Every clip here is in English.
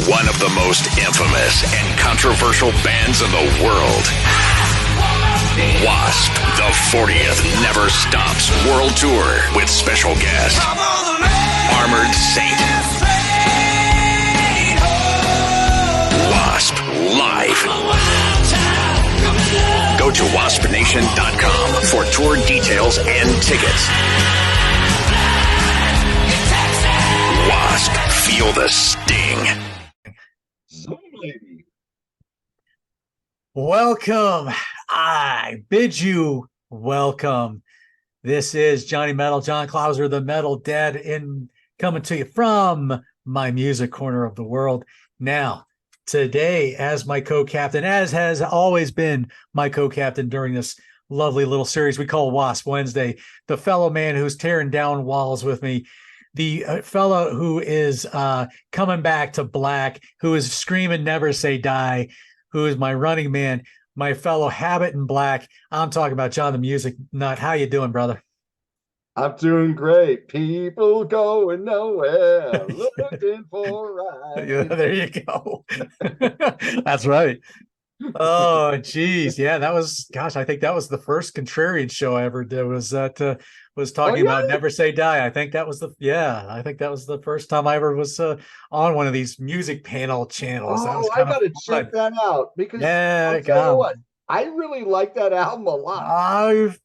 one of the most infamous and controversial bands in the world. W.A.S.P, the 40th Never Stops World Tour with special guest, Armored Saint. W.A.S.P live. Go to waspnation.com for tour details and tickets. W.A.S.P, feel the sting. Welcome. I bid you welcome. This is Johnny Metal, John Clauser, the Metal Dad, coming to you from my music corner of the world. Now, today, as my co-captain, as has always been my co-captain during this lovely little series we call W.A.S.P Wednesday, the fellow man who's tearing down walls with me, the fellow who is coming back to black, who is screaming "Never Say Die," who is my running man, my fellow Habit in Black. I'm talking about John the Music Nut. How you doing, brother? I'm doing great. People going nowhere, looking for a ride. Yeah, there you go. That's right. Oh, geez. Yeah, that was, gosh, I think that was the first contrarian show I ever did, was talking about Never Say Die. I think that was the first time I ever was on one of these music panel channels. That was I gotta check that out, because I'll tell you what, I really like that album a lot. I've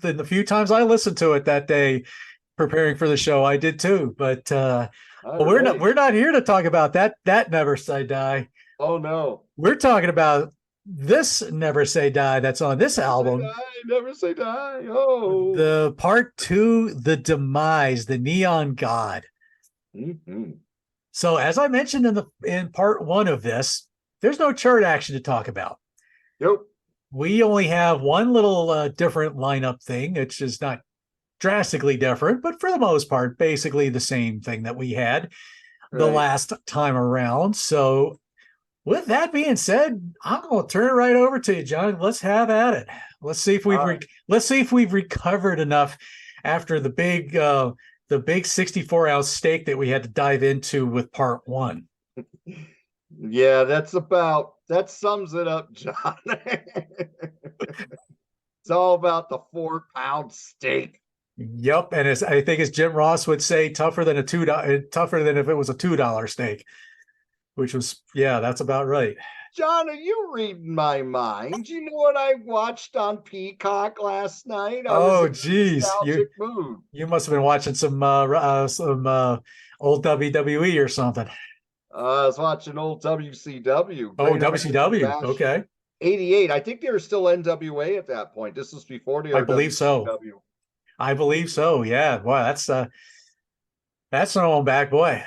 the few times I listened to it that day preparing for the show, I did too. But we're not here to talk about that Never Say Die. Oh no. We're talking about this Never Say Die that's on this album. Never Say Die. Oh. The part 2, The Demise, the Neon God. Mm-hmm. So as I mentioned in part 1 of this, there's no chart action to talk about. Nope. We only have one little different lineup thing. It's just not drastically different, but for the most part, basically the same thing that we had the last time around. So with that being said, I'm going to turn it right over to you, John. Let's have at it. Let's see if we've recovered enough after the big 64-ounce steak that we had to dive into with part 1. Yeah, that sums it up, John. It's all about the 4-pound steak. Yep, and I think as Jim Ross would say, tougher than if it was a $2 steak. Which was, that's about right. John, are you reading my mind? You know what I watched on Peacock last night? Oh, geez, mood. You must have been watching some old WWE or something. I was watching old WCW. Oh, WCW. Okay. 88. I think they were still NWA at that point. This was before the I believe so. I believe so. Yeah. Boy, that's an old back, boy.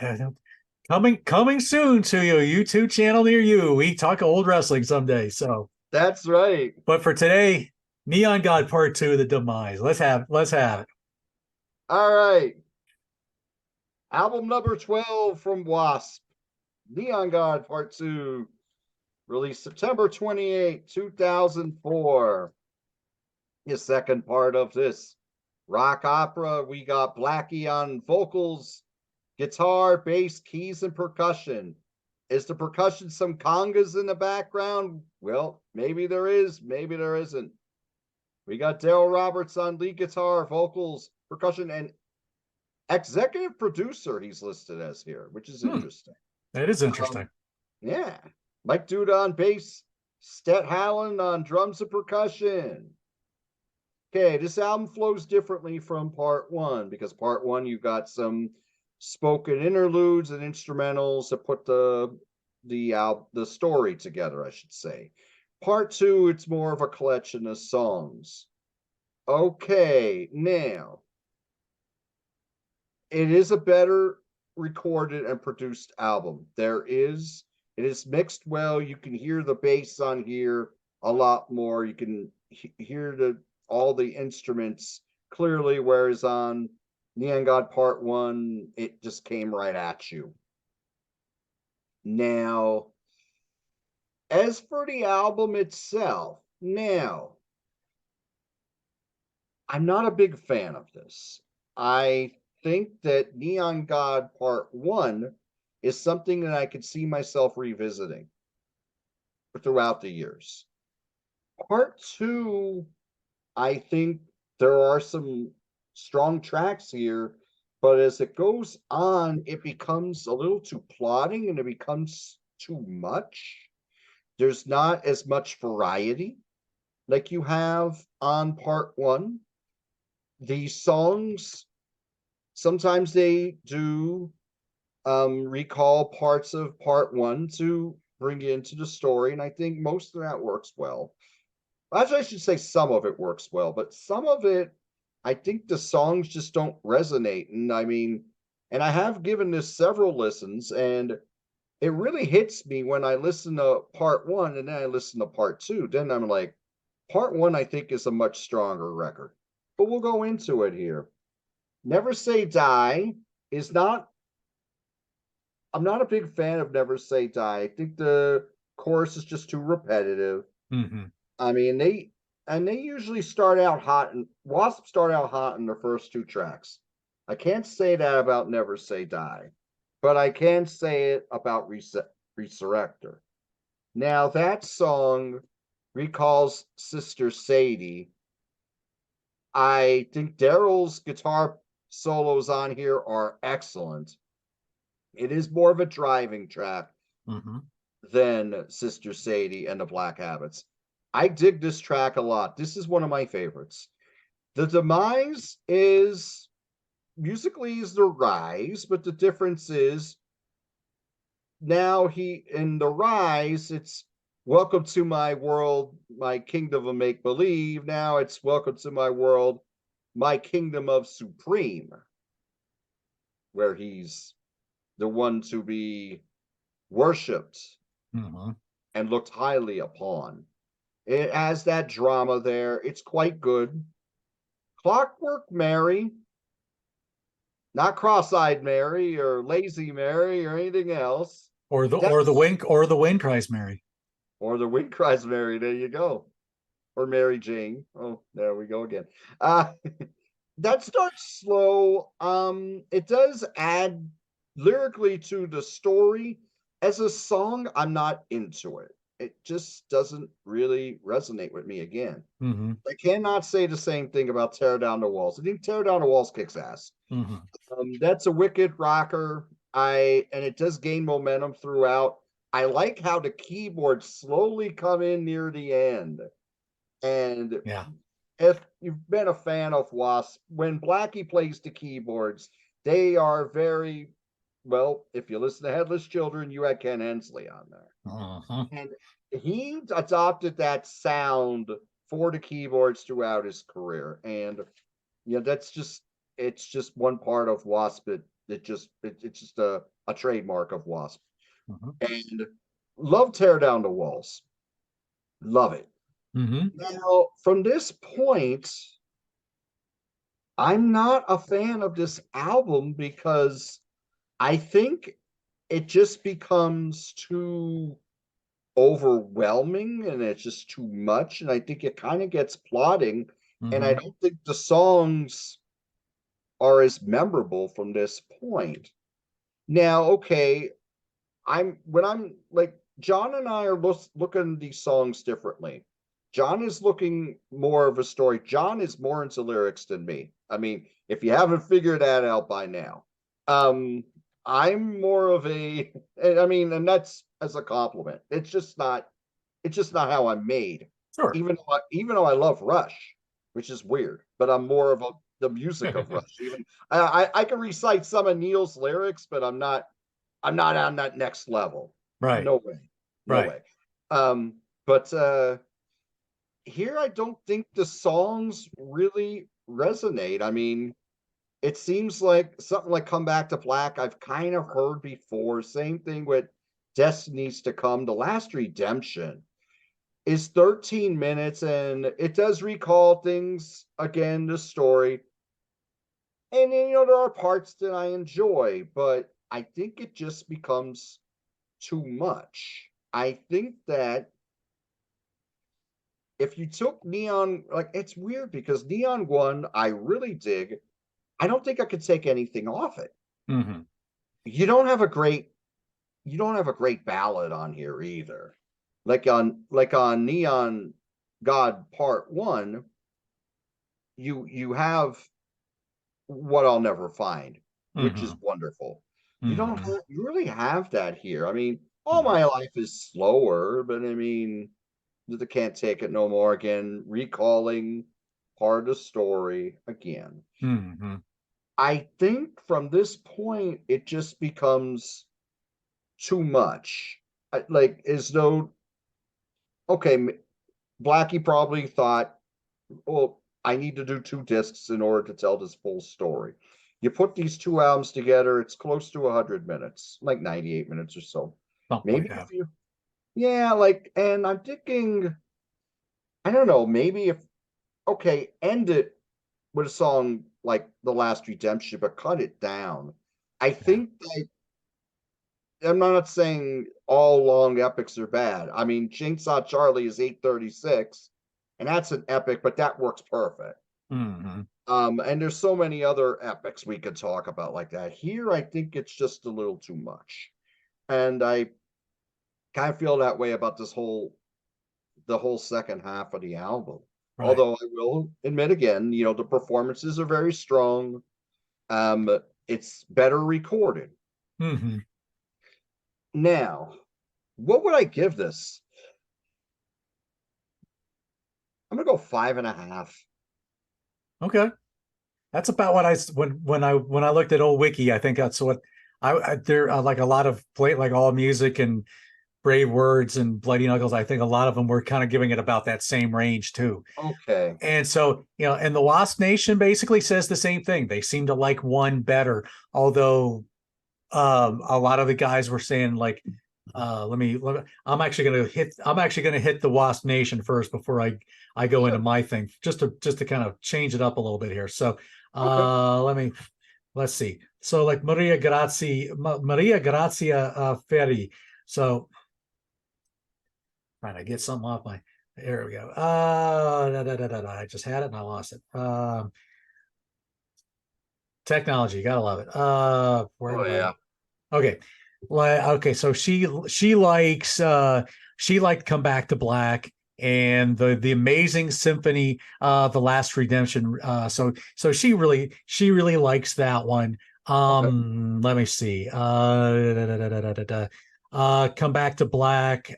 Coming soon to your YouTube channel near you. We talk old wrestling someday. So that's right. But for today, Neon God Part 2, The Demise. Let's have it. All right. Album number 12 from W.A.S.P, Neon God Part 2, released September 28, 2004. The second part of this rock opera. We got Blackie on vocals, guitar, bass, keys, and percussion. Is the percussion some congas in the background? Well, maybe there is, maybe there isn't. We got Daryl Roberts on lead guitar, vocals, percussion, and executive producer he's listed as here, which is interesting. That is interesting. Yeah. Mike Duda on bass, Stet Hallen on drums and percussion. Okay, this album flows differently from part 1, because part 1 you've got some spoken interludes and instrumentals to put the story together, I should say. Part 2, it's more of a collection of songs. Okay, now it is a better recorded and produced album. It is mixed well. You can hear the bass on here a lot more. You can hear all the instruments clearly, whereas on Neon God Part 1, it just came right at you. Now, as for the album itself, I'm not a big fan of this. I think that Neon God Part 1 is something that I could see myself revisiting throughout the years. Part 2, I think there are some strong tracks here, but as it goes on, it becomes a little too plodding and it becomes too much. There's not as much variety like you have on part 1. The songs, sometimes they do recall parts of part 1 to bring you into the story, and I think most of that works well. Actually, I should say some of it works well, but some of it, I think the songs just don't resonate. And I mean, and I have given this several listens, and it really hits me when I listen to part 1 and then I listen to part 2. Then I'm like, part 1, I think, is a much stronger record. But we'll go into it here. Never Say Die is not, I'm not a big fan of Never Say Die. I think the chorus is just too repetitive. Mm-hmm. I mean, they usually start out hot, and W.A.S.P start out hot in the first 2 tracks. I can't say that about Never Say Die, but I can say it about Resurrector. Now, that song recalls Sister Sadie. I think Daryl's guitar solos on here are excellent. It is more of a driving track than Sister Sadie and the Black Habits. I dig this track a lot. This is one of my favorites. The Demise is musically is the Rise, but the difference is now in the Rise, it's welcome to my world, my kingdom of make believe. Now it's welcome to my world, my kingdom of supreme, where he's the one to be worshipped and looked highly upon. It has that drama there. It's quite good. Clockwork Mary, not Cross-Eyed Mary or Lazy Mary or anything else. Or the Wayne Cries Mary. Or the Wind Cries Mary. There you go. Or Mary Jane. Oh, there we go again. That starts slow. It does add lyrically to the story. As a song, I'm not into it. It just doesn't really resonate with me again. I cannot say the same thing about Tear Down the Walls. I think Tear Down the Walls kicks ass. That's a wicked rocker. And it does gain momentum throughout. I like how the keyboards slowly come in near the end. And if you've been a fan of W.A.S.P, when Blackie plays the keyboards, they are very, well, if you listen to Headless Children, you had Ken Hensley on there. And he adopted that sound for the keyboards throughout his career. And, that's just, it's just one part of W.A.S.P. It's just a trademark of W.A.S.P. And love Tear Down the Walls. Love it. Now, from this point, I'm not a fan of this album because I think it just becomes too overwhelming and it's just too much. And I think it kind of gets plodding. And I don't think the songs are as memorable from this point. Now, okay, when I'm like, John and I are looking at these songs differently. John is looking more of a story. John is more into lyrics than me. I mean, if you haven't figured that out by now, I'm more of a, and that's as a compliment. It's just not how I'm made. Sure. Even though I love Rush, which is weird, but I'm more of the music of Rush. Even I can recite some of Neil's lyrics, but I'm not on that next level. Right. No way. No way. But here I don't think the songs really resonate. I mean, it seems like something like Come Back to Black I've kind of heard before. Same thing with Destiny's to Come. The Last Redemption is 13 minutes and it does recall things again, the story. And there are parts that I enjoy, but I think it just becomes too much. I think that if you took Neon, like, it's weird because Neon 1, I really dig. I don't think I could take anything off it. You don't have a great you don't have a great ballad on here either. Like on Neon God Part 1, you have What I'll Never Find, which is wonderful. You really have that here. I mean, All My Life is slower, but I mean, the Can't Take It No More again, recalling part of the story again. I think from this point it just becomes too much. Like, as though, okay, Blackie probably thought, well, I need to do 2 discs in order to tell this full story. You put these 2 albums together, it's close to 100 minutes, like 98 minutes or so. Something Maybe like if you, yeah, like, and I'm thinking, I don't know, maybe if, okay, end it with a song like The Last Redemption, but cut it down. I think that, I'm not saying all long epics are bad. I mean, Chainsaw Charlie is 8:36, and that's an epic, but that works perfect. And there's so many other epics we could talk about like that. Here, I think it's just a little too much, and I kind of feel that way about the whole second half of the album. Right. Although I will admit again, the performances are very strong. It's better recorded. Now, what would I give this? I'm gonna go 5.5. Okay. That's about what when I looked at old wiki, I think that's what I there like a lot of like All Music and Brave Words and Bloody Knuckles. I think a lot of them were kind of giving it about that same range too. Okay. And so, and the Wasp Nation basically says the same thing. They seem to like one better, although a lot of the guys were saying like, I'm actually gonna hit the Wasp Nation first before I go into my thing, just to kind of change it up a little bit here. So let's see. So like Maria Grazia Ferri. So trying to get something off my, there we go. I just had it and I lost it. Technology, gotta love it. Yeah. Okay. Okay, so she likes she liked Come Back to Black and the Amazing Symphony, The Last Redemption. So she really likes that one. Let me see. Come Back to Black,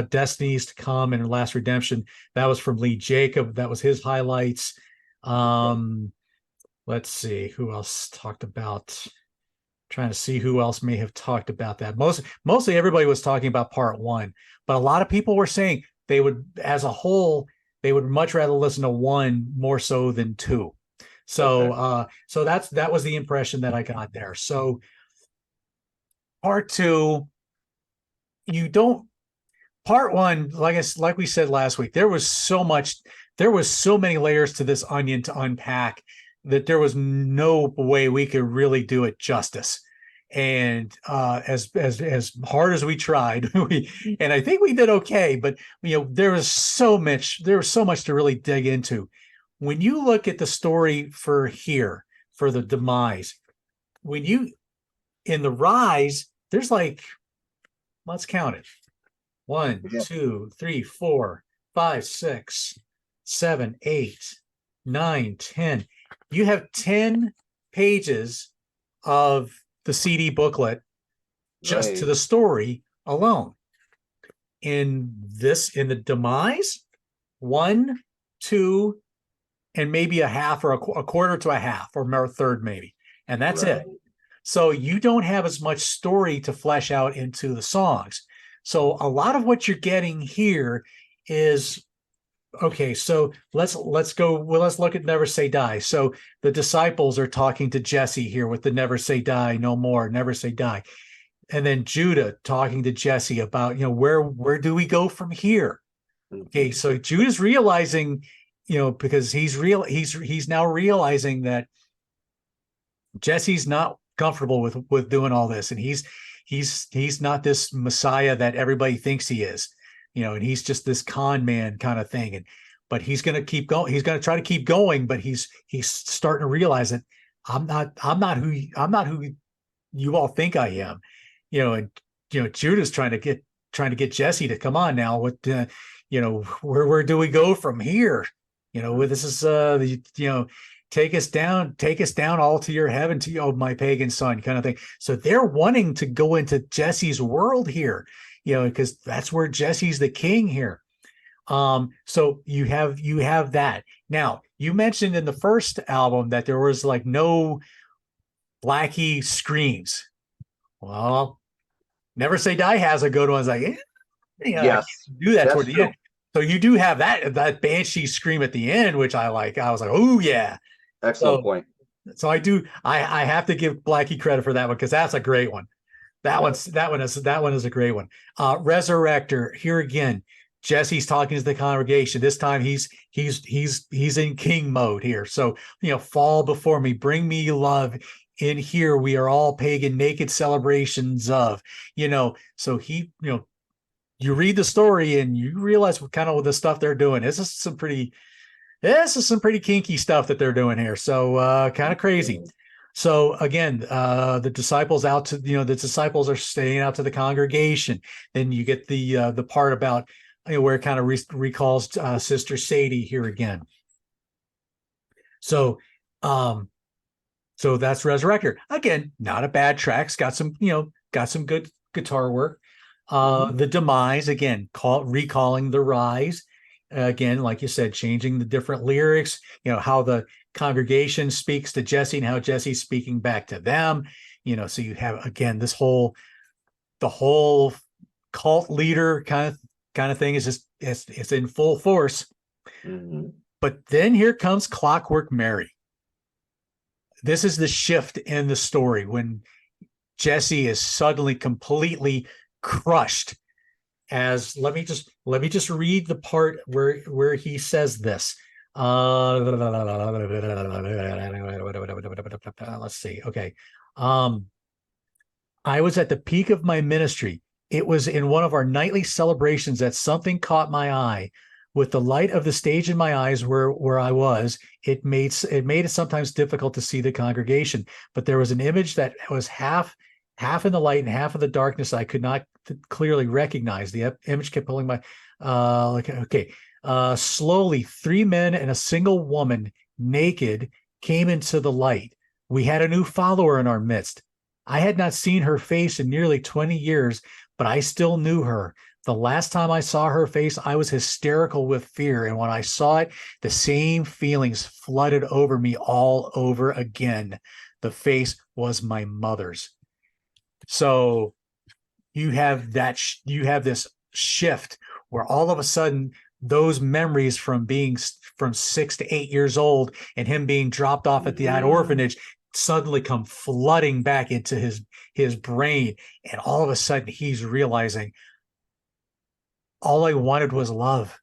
Destinies to Come, and Last Redemption. That was from Lee Jacob. That was his highlights. Let's see who else talked about. Trying to see who else may have talked about that. Mostly everybody was talking about Part 1, but a lot of people were saying they would, as a whole, they would much rather listen to 1 more so than 2. So so that was the impression that I got there. So Part 2, Part 1, like we said last week, there was so many layers to this onion to unpack that there was no way we could really do it justice. And as hard as we tried, and I think we did okay, but there was so much to really dig into. When you look at the story for the Demise, in the Rise, there's like, let's count it. 1, 2, 3, 4, 5, 6, 7, 8, 9, 10. You have 10 pages of the CD booklet just to the story alone. In the Demise, 1, 2, and maybe a half or a quarter to a half or a third maybe. And that's it. So you don't have as much story to flesh out into the songs. So a lot of what you're getting here is, okay, so let's look at Never Say Die. So the disciples are talking to Jesse here with the Never Say Die no more, Never Say Die. And then Judah talking to Jesse about, where do we go from here? Okay, so Judah's realizing, because he's now realizing that Jesse's not comfortable with doing all this, and he's not this Messiah that everybody thinks he is. And he's just this con man kind of thing. But he's going to keep going. He's going to try to keep going, but he's starting to realize that I'm not who you all think I am. And Judah's trying to get Jesse to come on now. What where do we go from here? This is take us down all to your heaven, to my pagan son, kind of thing. So they're wanting to go into Jesse's world here, because that's where Jesse's the king here. So you have that. Now, you mentioned in the first album that there was like no Blackie screams. Well, Never Say Die has a good one. It's like, yes, do that toward the true. end. So you do have that banshee scream at the end, which I like. I was like, oh yeah. Excellent point. So I have to give Blackie credit for that one, because that's a great one. That one is a great one. Resurrector, here again, Jesse's talking to the congregation. This time he's in king mode here. So, fall before me, bring me love. In here we are all pagan, naked celebrations of, so he, you read the story and you realize what kind of the stuff they're doing. This is some pretty kinky stuff that they're doing here. So kind of crazy. So again, the disciples are staying out to the congregation. Then you get the part about where it kind of recalls Sister Sadie here again. So that's Resurrector. Again, not a bad track. It's got some good guitar work. The Demise, again, recalling the Rise. Again, like you said, changing the different lyrics, how the congregation speaks to Jesse and how Jesse's speaking back to them. So you have, again, the whole cult leader kind of thing is just, it's in full force. Mm-hmm. But then here comes Clockwork Mary. This is the shift in the story when Jesse is suddenly completely crushed. As let me just read the part where he says this. Let's see. Okay. I was at the peak of my ministry. It was in one of our nightly celebrations that something caught my eye. With the light of the stage in my eyes where I was, it made it sometimes difficult to see the congregation. But there was an image that was half in the light and half in the darkness. I could not clearly recognize. The image kept pulling my slowly 3 men and a single woman, naked, came into the light. We had a new follower in our midst. I had not seen her face in nearly 20 years, but I still knew her. The last time I saw her face, I was hysterical with fear. And when I saw it, the same feelings flooded over me all over again. The face was my mother's. So you have this shift where all of a sudden those memories from being from 6 to 8 years old and him being dropped off at that orphanage suddenly come flooding back into his brain. And all of a sudden he's realizing, all I wanted was love,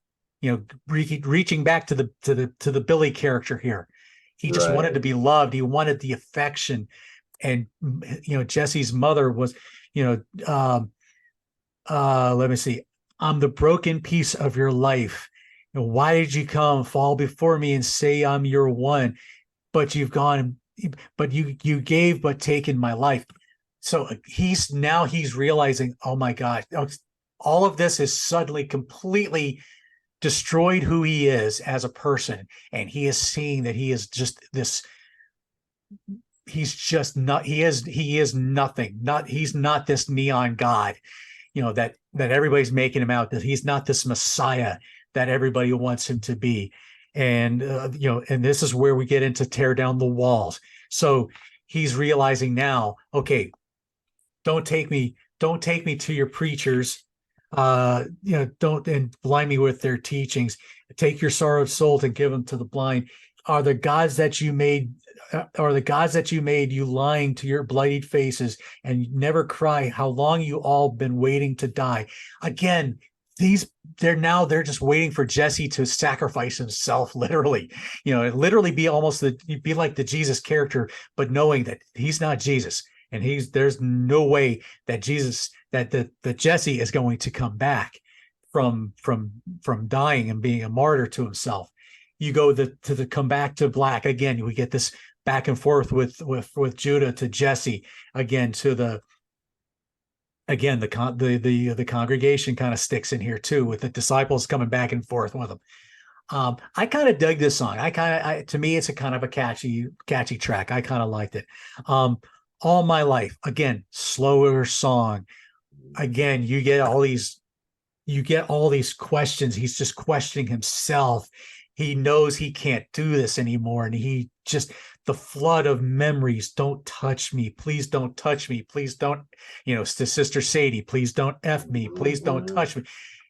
reaching back to the Billy character here. He just wanted to be loved. He wanted the affection. And, Jesse's mother was, let me see. I'm the broken piece of your life. Why did you come, fall before me and say I'm your one, but you've gone, but you gave, but taken my life. So he's realizing, oh my God, all of this has suddenly completely destroyed who he is as a person. And he is seeing that he is just this, he's just not, he is nothing. He's not this neon God, that everybody's making him out, that he's not this Messiah that everybody wants him to be. And, and this is where we get into tear down the walls. So he's realizing now, okay, don't take me to your preachers. Don't and blind me with their teachings. Take your sorrowed soul and give them to the blind. Are the gods that you made you lying to your bloodied faces, and never cry how long you all been waiting to die? Again, they're just waiting for Jesse to sacrifice himself, literally. Literally be like the Jesus character, but knowing that he's not Jesus. And there's no way that that Jesse is going to come back from dying and being a martyr to himself. You go to come back to Black again. We get this back and forth with Judah to Jesse again, to again, the congregation kind of sticks in here too, with the disciples coming back and forth with them. I kind of dug this song. To me, it's a kind of a catchy track. I kind of liked it. All My Life, again, slower song. Again, you get all these questions. He's just questioning himself. He knows he can't do this anymore. And he just, the flood of memories, don't touch me. Please don't touch me. Please don't, to Sister Sadie, please don't F me. Please don't touch me.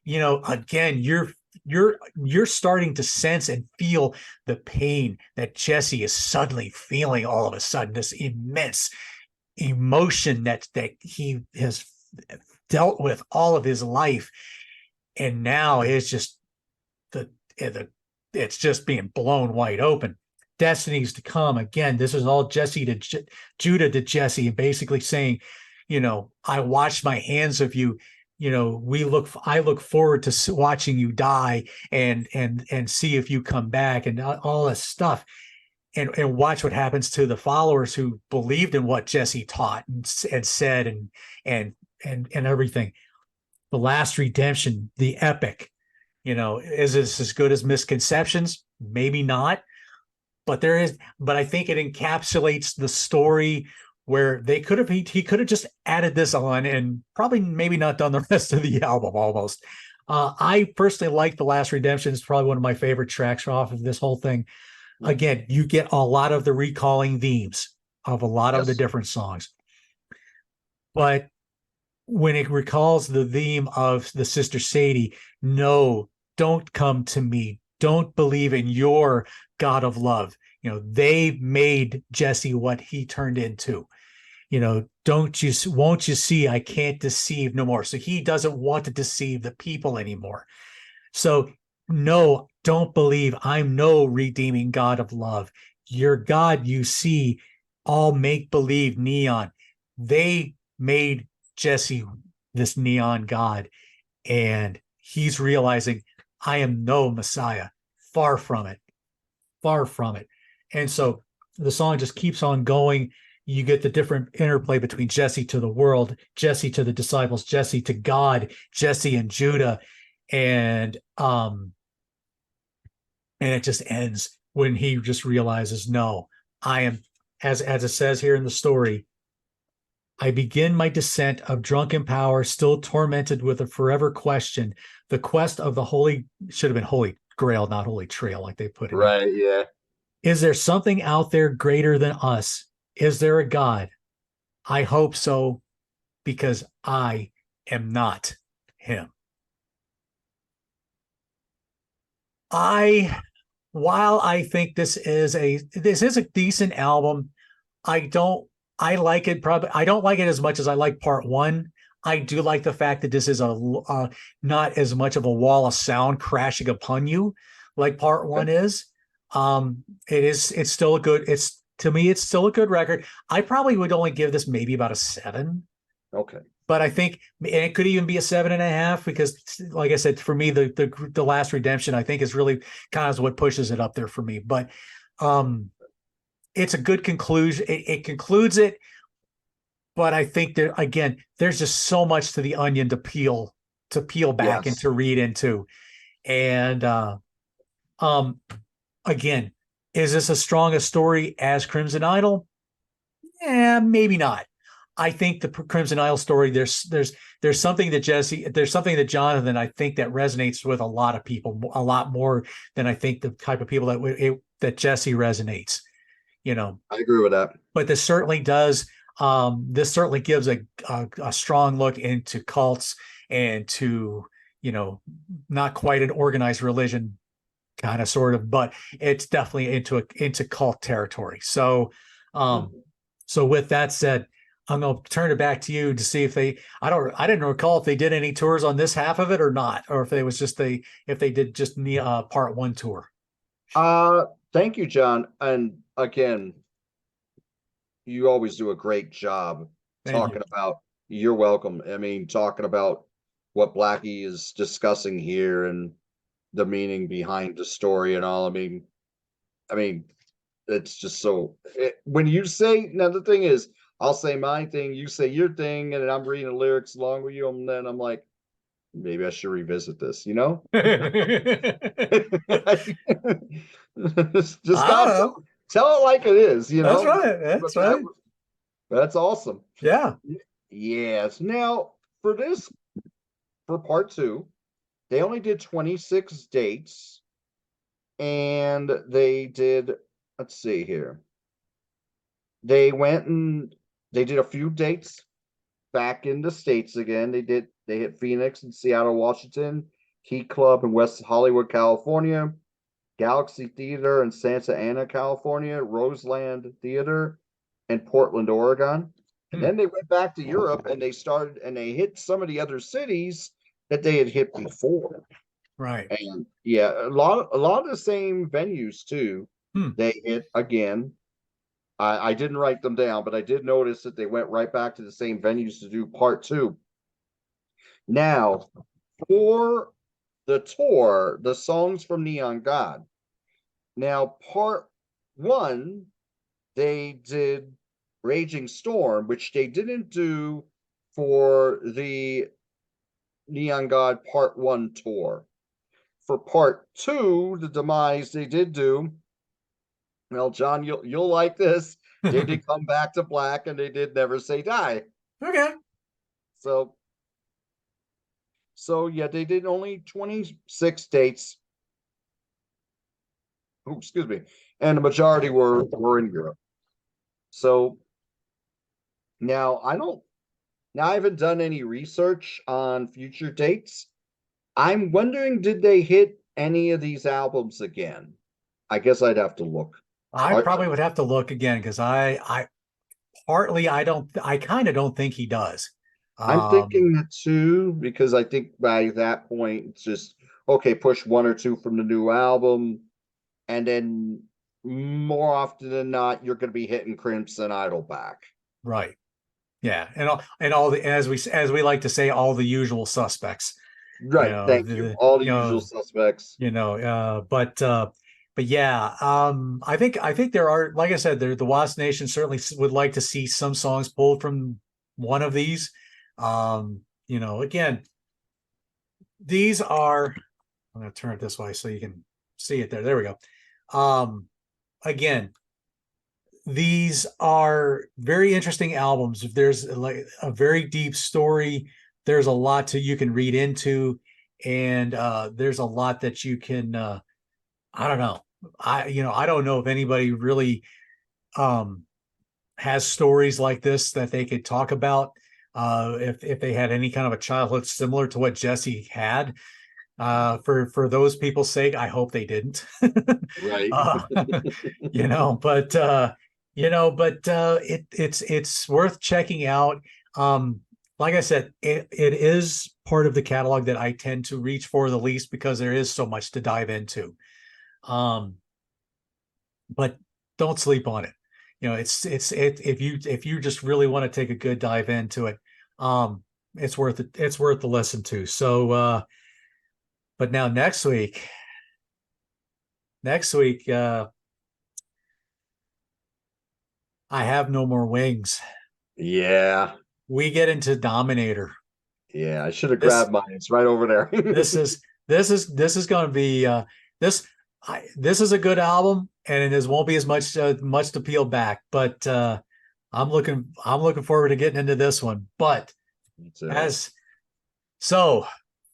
Again, you're starting to sense and feel the pain that Jesse is suddenly feeling all of a sudden, this immense emotion that he has dealt with all of his life. And now it's just it's just being blown wide open. Destinies to come. Again, this is all Judah to Jesse, and basically saying, I washed my hands of you. I look forward to watching you die and see if you come back and all this stuff. And watch what happens to the followers who believed in what Jesse taught and said and everything. The last redemption, the epic. Is this as good as Misconceptions? Maybe not, but I think it encapsulates the story where he could have just added this on and probably maybe not done the rest of the album almost. I personally like The Last Redemption. It's probably one of my favorite tracks off of this whole thing. Again, you get a lot of the recalling themes of a lot of the different songs. But when it recalls the theme of the Sister Sadie, no, don't come to me. Don't believe in your God of love. They made Jesse what he turned into. Won't you see I can't deceive no more. So he doesn't want to deceive the people anymore. So no, don't believe I'm no redeeming God of love. Your God, you see, all make-believe neon. They made Jesse this neon God, and he's realizing I am no Messiah. Far from it. Far from it. And so the song just keeps on going. You get the different interplay between Jesse to the world, Jesse to the disciples, Jesse to God, Jesse and Judah. And it just ends when he just realizes, no, I am, as it says here in the story, I begin my descent of drunken power, still tormented with a forever question. The quest of the holy, should have been Holy Grail, not Holy Trail, like they put it. Right, yeah. Is there something out there greater than us? Is there a God? I hope so, because I am not him. While I think this is a decent album, I don't like it. Probably I don't like it as much as I like part one. I do like the fact that this is not as much of a wall of sound crashing upon you like part one is. It's still a good, to me, it's still a good record. I probably would only give this maybe about a 7. Okay. But I think, and it could even be a 7.5, because like I said, for me, the Last Redemption, I think, is really kind of what pushes it up there for me. But it's a good conclusion. It concludes it. But I think there's just so much to the onion to peel back and to read into. And again, is this as strong a story as Crimson Idol? Yeah, maybe not. I think the Crimson Idol story, there's something that Jonathan, I think, that resonates with a lot of people, a lot more than I think the type of people that Jesse resonates. I agree with that. But this certainly does. This certainly gives a strong look into cults and to, not quite an organized religion, kind of, sort of, but it's definitely into cult territory. So, so with that said, I'm going to turn it back to you to see if I didn't recall if they did any tours on this half of it or not, or if they did just the part one tour. Thank you, John. And again, you always do a great job talking about, you're welcome. I mean, talking about what Blackie is discussing here and the meaning behind the story and all. I mean, it's just when you say, now the thing is, I'll say my thing, you say your thing, and then I'm reading the lyrics along with you, and then I'm like, maybe I should revisit this, you know? Just I don't gotta know. tell it like it is, you That's know? right. But That's right. that's awesome. Yeah. Yes. Now, for part two, they only did 26 dates, and they did, let's see here. They went and they did a few dates back in the States again. They hit Phoenix and Seattle, Washington, Key Club in West Hollywood, California, Galaxy Theater in Santa Ana, California, Roseland Theater in Portland, Oregon. And Hmm. then they went back to Europe and they hit some of the other cities that they had hit before. Right. And yeah, a lot of the same venues too. Hmm. They hit again. I didn't write them down, but I did notice that they went right back to the same venues to do part two. Now, for the tour, the songs from Neon God. Now, part one, they did Raging Storm, which they didn't do for the Neon God Part 1 tour. For Part 2, the Demise, they did do, well, John, you'll like this. They did Come Back to Black, and they did Never Say Die. Okay. So yeah, they did only 26 dates. Oh, excuse me. And the majority were in Europe. So now I haven't done any research on future dates. I'm wondering, did they hit any of these albums again? I guess I'd have to look. I probably would have to look again because I kind of don't think he does. I'm thinking that too, because I think by that point it's just okay, push one or two from the new album, and then more often than not, you're going to be hitting Crimson Idol back. Right. Yeah. And all the, as we like to say, all the usual suspects. Right. Thank you. All the usual suspects. But yeah, I think there are, like I said, the W.A.S.P Nation certainly would like to see some songs pulled from one of these. Again, these are, I'm going to turn it this way so you can see it there. There we go. Again, these are very interesting albums. There's like a very deep story. There's a lot you can read into, and there's a lot that you can. I don't know. I don't know if anybody really has stories like this that they could talk about. If they had any kind of a childhood similar to what Jesse had. For those people's sake, I hope they didn't. Right. It's worth checking out. Like I said, it is part of the catalog that I tend to reach for the least because there is so much to dive into. But don't sleep on it. If you just really want to take a good dive into it, it's worth it. It's worth the listen to. So, but now next week, I have no more wings. Yeah. We get into Dominator. Yeah. I should have This grabbed mine. It's right over there. this is going to be this is a good album, and it won't be as much to peel back. But I'm looking forward to getting into this one. But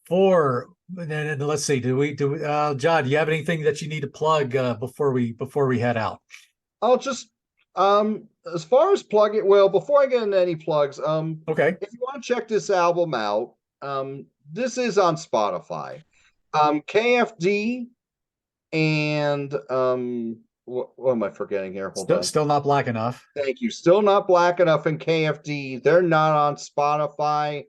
for let's see, John, do you have anything that you need to plug before we head out? I'll just as far as plugging, well, before I get into any plugs, Okay. if you want to check this album out, this is on Spotify. KFD and what am I forgetting here? Hold on. Still Not Black Enough. Thank you. Still Not Black Enough and KFD. They're not on Spotify.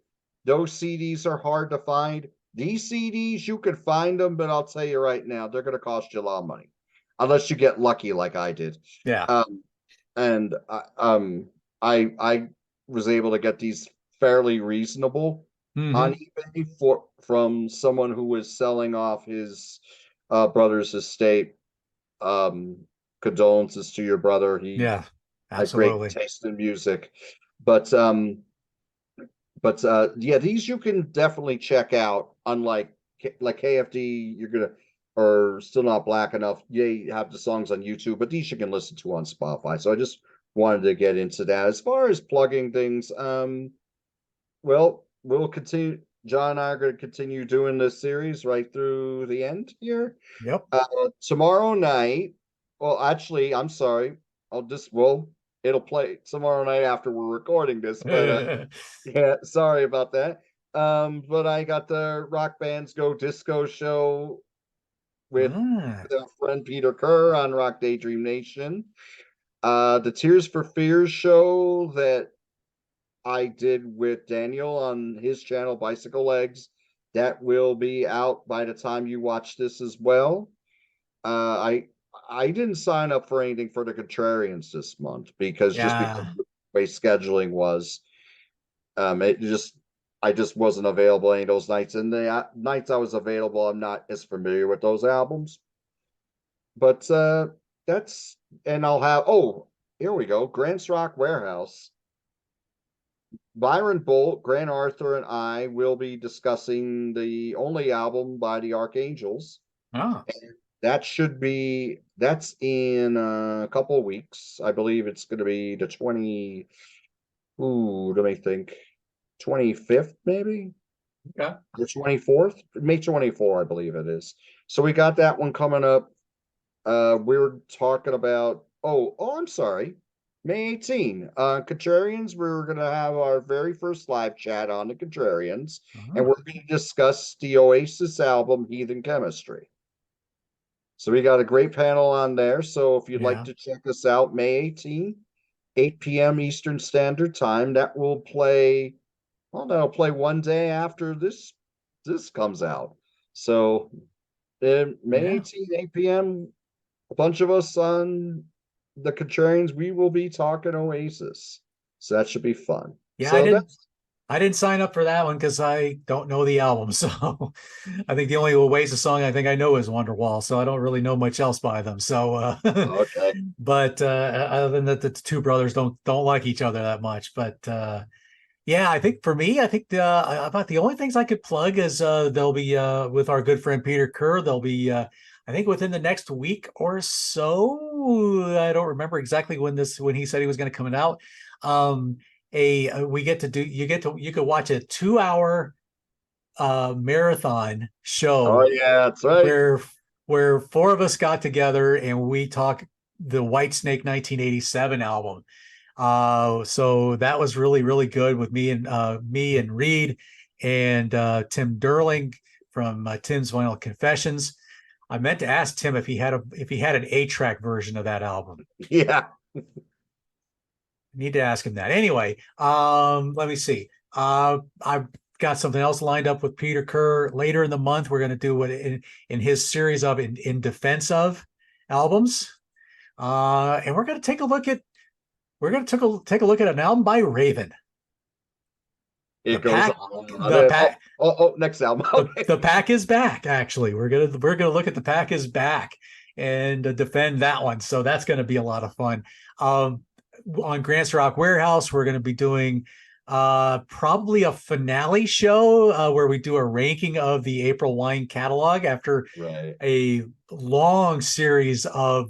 Those CDs are hard to find. These CDs, you could find them, but I'll tell you right now, they're going to cost you a lot of money, unless you get lucky like I did. Yeah. And I was able to get these fairly reasonable on eBay from someone who was selling off his brother's estate. Condolences to your brother. Yeah. a great Absolutely. taste in music. But yeah, these you can definitely check out. Unlike like KFD, you're gonna or still not black enough. They have the songs on YouTube, but these you can listen to on Spotify. So I just wanted to get into that. As far as plugging things, well, we'll continue. John and I are going to continue doing this series right through the end here. Yep. Tomorrow night. Well, actually, I'm sorry. It'll play tomorrow night after we're recording this. But yeah, sorry about that. But I got the Rock Bands Go Disco show with Ah, our friend Peter Kerr on Rock Daydream Nation. The Tears for Fears show that I did with Daniel on his channel, Bicycle Legs. That will be out by the time you watch this as well. I didn't sign up for anything for the Contrarians this month because yeah. the way scheduling was, it just I just wasn't available any of those nights. And the nights I was available, I'm not as familiar with those albums. But that's and I'll have here we go, Grant's Rock Warehouse. Byron Bolt, Grant Arthur, and I will be discussing the only album by the Archangels. Ah, That's in a couple of weeks. I believe it's going to be the let me think, 25th, maybe okay. the 24th, May 24, I believe it is. So we got that one coming up. We were talking about, I'm sorry. May 18, Contrarians, we're going to have our very first live chat on the Contrarians, and Ah, we're going to discuss the Oasis album, Heathen Chemistry. So we got a great panel on there. So if you'd like yeah. to check us out, May 18, 8 p.m. Eastern Standard Time, that'll play one day after this comes out. So May Yeah. 18, 8 p.m., a bunch of us on the Contrarians, we will be talking Oasis. So that should be fun. Yeah, So that's I didn't sign up for that one because I don't know the album. So I think the only Oasis song I think I know is Wonderwall. So I don't really know much else by them. So okay. but other than that, the two brothers don't like each other that much. But yeah, I think for me, I think about the only things I could plug is they'll be with our good friend Peter Kerr. They'll be I think within the next week or so. I don't remember exactly when he said he was going to come out. Um, we get to do you could watch a 2 hour marathon Oh show yeah, that's right. where four of us got together and we talk the Whitesnake 1987 album. So that was really, really good with me and Reed and Tim Derling from Tim's Vinyl Confessions. I meant to ask Tim if he had an 8-track version of that album. Yeah. Need to ask him that. Anyway, let me see. I've got something else lined up with Peter Kerr later in the month. We're going to do what in his series of in defense of albums. And we're going to take a look at an album by Raven. The It goes pack, on. the pack, Next album. the, Okay. the pack is back. Actually, we're gonna look at the pack is back and defend that one. So that's going to be a lot of fun. On Grant's Rock Warehouse, we're going to be doing probably a finale show where we do a ranking of the April wine catalog after Right. a long series of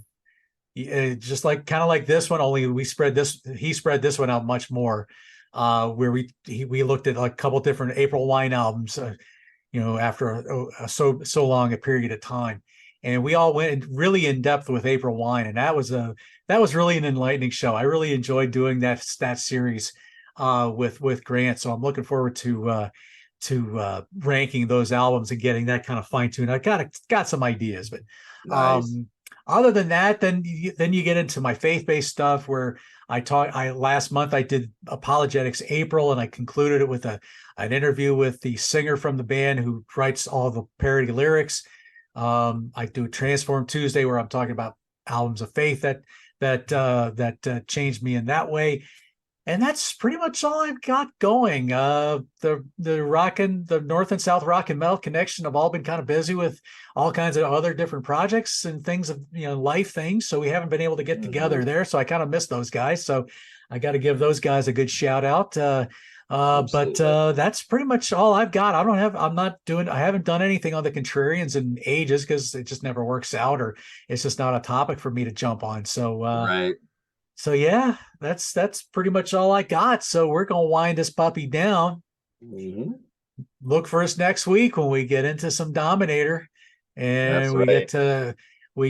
just like kind of like this one, only he spread this one out much more, where we looked at like a couple different April wine albums, after so long a period of time, and we all went really in depth with April wine, and that was really an enlightening show. I really enjoyed doing that series with Grant, so I'm looking forward to ranking those albums and getting that kind of fine tuned. I got some ideas, but Nice. other than that, then you get into my faith-based stuff where last month I did Apologetics April, and I concluded it with an interview with the singer from the band who writes all the parody lyrics. I do Transform Tuesday where I'm talking about albums of faith that changed me in that way. And that's pretty much all I've got going. The North and South Rock and Metal Connection have all been kind of busy with all kinds of other different projects and things of life things. So we haven't been able to get together there. So I kind of miss those guys. So I got to give those guys a good shout out. But that's pretty much all I've got. I haven't done anything on the Contrarians in ages because it just never works out, or it's just not a topic for me to jump on. So Right. so yeah, that's pretty much all I got. So we're gonna wind this puppy down. Mhm. Look for us next week when we get into some Dominator, and That's we right.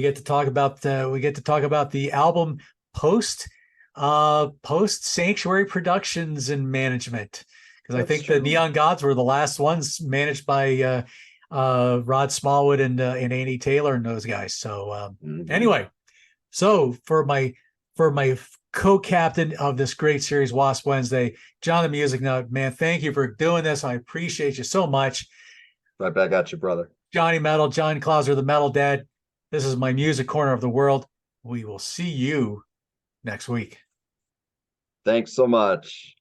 get to talk about the album post post Sanctuary Productions and management, because I That's think the true. Neon Gods were the last ones managed by Rod Smallwood and Andy Taylor and those guys. So Mhm. anyway, so for my co-captain of this great series, Wasp Wednesday, John the Music Nut, man, thank you for doing this. I appreciate you so much. Right back at you, brother. Johnny Metal, John Clauser, the Metal Dad. This is my music corner of the world. We will see you next week. Thanks so much.